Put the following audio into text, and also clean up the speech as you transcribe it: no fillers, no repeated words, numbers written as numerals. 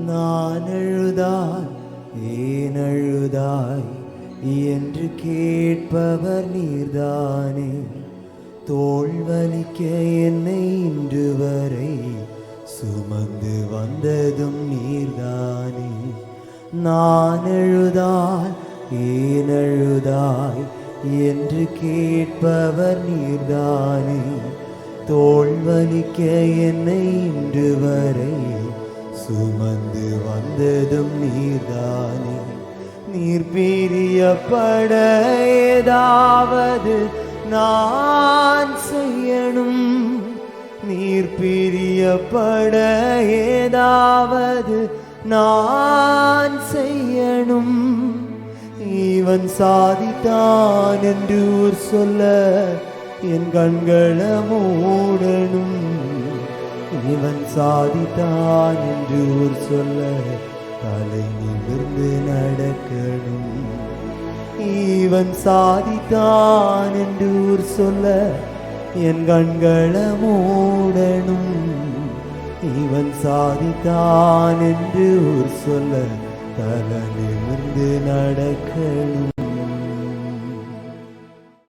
நான் அழுதால் ஏன் அழுதாய் என்று கேட்பவர் நீர்தானே. தோள் வலிக்க என்னை இன்று வரை சுமந்து வந்ததும் நீர்தானே. நான் அழுதால் ஏன் அழுதாய் என்று கேட்பவர் நீர்தானே. தோள் வலிக்க என்னை இன்று வரை சுமந்து வந்ததும் நீர்தானே. நீர் பிரியப்பட ஏதாவது நான் செய்யணும். நீர் பிரியப்பட ஏதாவது நான் செய்யணும். இவன் சாதித்தான் என்று ஊர் சொல்ல என் கண்களை மூடணும். இவன் சாதித்தான் என்று ஊர் சொல்ல தலை நிமிர்ந்து நடக்கணும். இவன் சாதித்தான் என்று ஊர் சொல்ல என் கண்களை மூடணும். இவன் சாதித்தான் என்று ஊர் சொல்ல தலை நிமிர்ந்து நடக்கணும்.